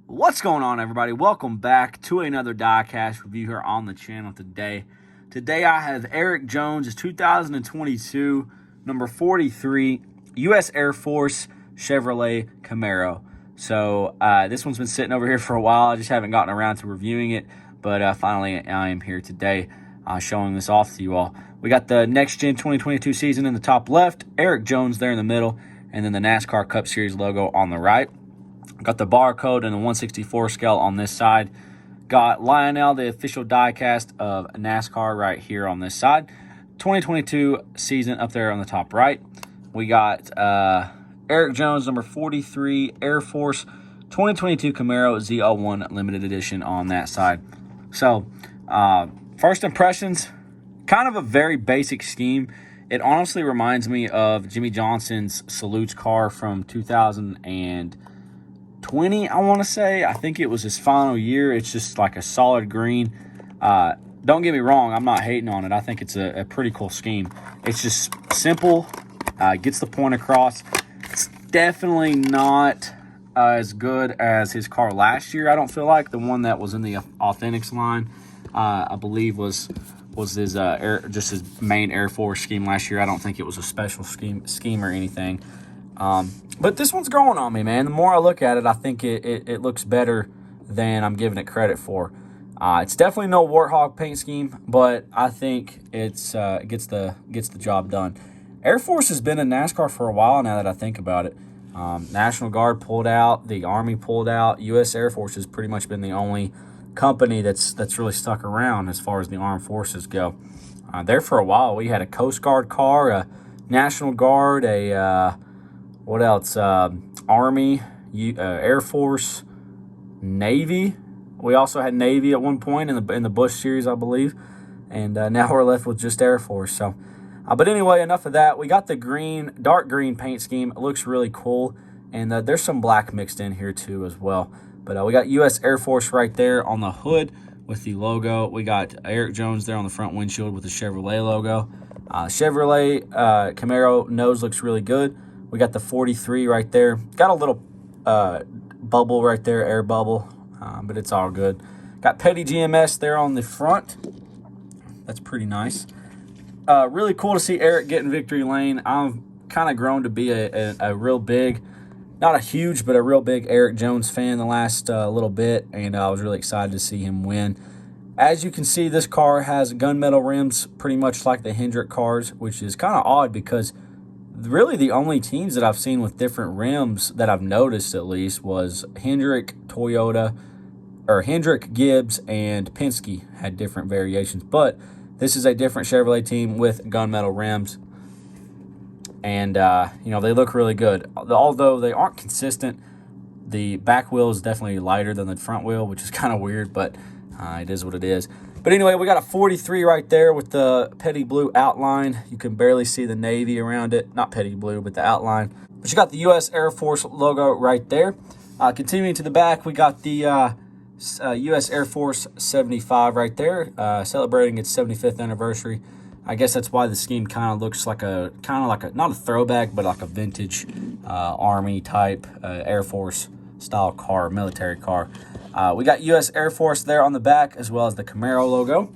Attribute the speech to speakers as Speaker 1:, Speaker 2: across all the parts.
Speaker 1: What's going on, everybody? Welcome back to another Diecast review here on the channel today. Today I have Erik Jones' 2022 number 43 U.S. Air Force Chevrolet Camaro. So this one's been sitting over here for a while. I just haven't gotten around to reviewing it, but finally I am here today showing this off to you all. We got the Next Gen 2022 season in the top left, Erik Jones there in the middle, and then the NASCAR Cup Series logo on the right. Got the barcode and the 164 scale on this side. Got Lionel, the official diecast of NASCAR, right here on this side. 2022 season up there on the top right. We got Erik Jones, number 43, Air Force 2022 Camaro ZL1 Limited Edition on that side. So, first impressions, kind of a very basic scheme. It honestly reminds me of Jimmy Johnson's Salutes car from 2020, I want to say. I think it was his final year. It's just like a solid green. Don't get me wrong, I'm not hating on it. I think it's a pretty cool scheme. It's just simple, gets the point across. It's definitely not as good as his car last year, I don't feel like. The one that was in the Authentics line, I believe was his just his main Air Force scheme last year. I don't think it was a special scheme or anything. But this one's growing on me, man. The more I look at it, I think it looks better than I'm giving it credit for. It's definitely no Warthog paint scheme, but I think it's gets the job done. Air Force has been in NASCAR for a while now that I think about it. National Guard pulled out, the Army pulled out. U.S. Air Force has pretty much been the only company that's really stuck around as far as the armed forces go. There for a while, we had a Coast Guard car, a National Guard, what else? Army, Air Force, Navy. We also had Navy at one point in the Bush series, I believe. And now we're left with just Air Force. So, but anyway, enough of that. We got the green, dark green paint scheme. It looks really cool. And there's some black mixed in here too as well. But we got U.S. Air Force right there on the hood with the logo. We got Erik Jones there on the front windshield with the Chevrolet logo. Chevrolet Camaro nose looks really good. We got the 43 right there. Got a little bubble right there, air bubble, but it's all good. Got Petty GMS there on the front. That's pretty nice. Really cool to see Erik get in victory lane. I've kind of grown to be a real big, not a huge, but a real big Erik Jones fan the last little bit, and I was really excited to see him win. As you can see, this car has gunmetal rims, pretty much like the Hendrick cars, which is kind of odd because really the only teams that I've seen with different rims that I've noticed at least was Hendrick, Toyota, or Hendrick, Gibbs, and Penske had different variations. But this is a different Chevrolet team with gunmetal rims. And, they look really good. Although they aren't consistent, the back wheel is definitely lighter than the front wheel, which is kind of weird, but it is what it is. But anyway, we got a 43 right there with the petty blue outline. You can barely see the navy around it. Not petty blue, but the outline. But you got the U.S. Air Force logo right there. Continuing to the back, we got the U.S. Air Force 75 right there, celebrating its 75th anniversary. I guess that's why the scheme kind of looks like not a throwback, but like a vintage Army type Air Force style car, military car. We got U.S. Air Force there on the back, as well as the Camaro logo.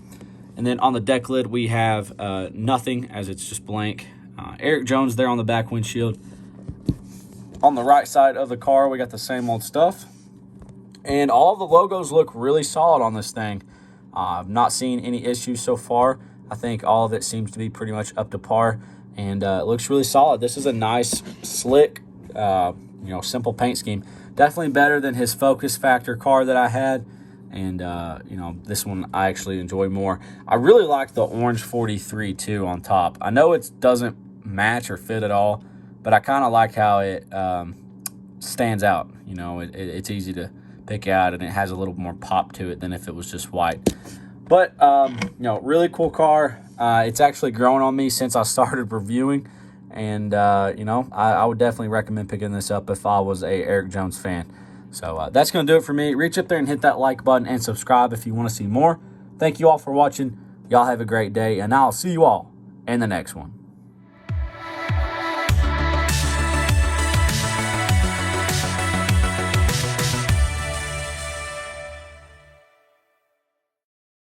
Speaker 1: And then on the deck lid, we have nothing, as it's just blank. Erik Jones there on the back windshield. On the right side of the car, we got the same old stuff. And all the logos look really solid on this thing. I've not seen any issues so far. I think all of it seems to be pretty much up to par. And it looks really solid. This is a nice, slick, simple paint scheme. Definitely better than his Focus Factor car that I had. And, this one I actually enjoy more. I really like the orange 43, too, on top. I know it doesn't match or fit at all, but I kind of like how it stands out. It's easy to pick out, and it has a little more pop to it than if it was just white. But, really cool car. It's actually grown on me since I started reviewing. And, I would definitely recommend picking this up if I was a Erik Jones fan. So that's going to do it for me. Reach up there and hit that like button and subscribe if you want to see more. Thank you all for watching. Y'all have a great day, and I'll see you all in the next one.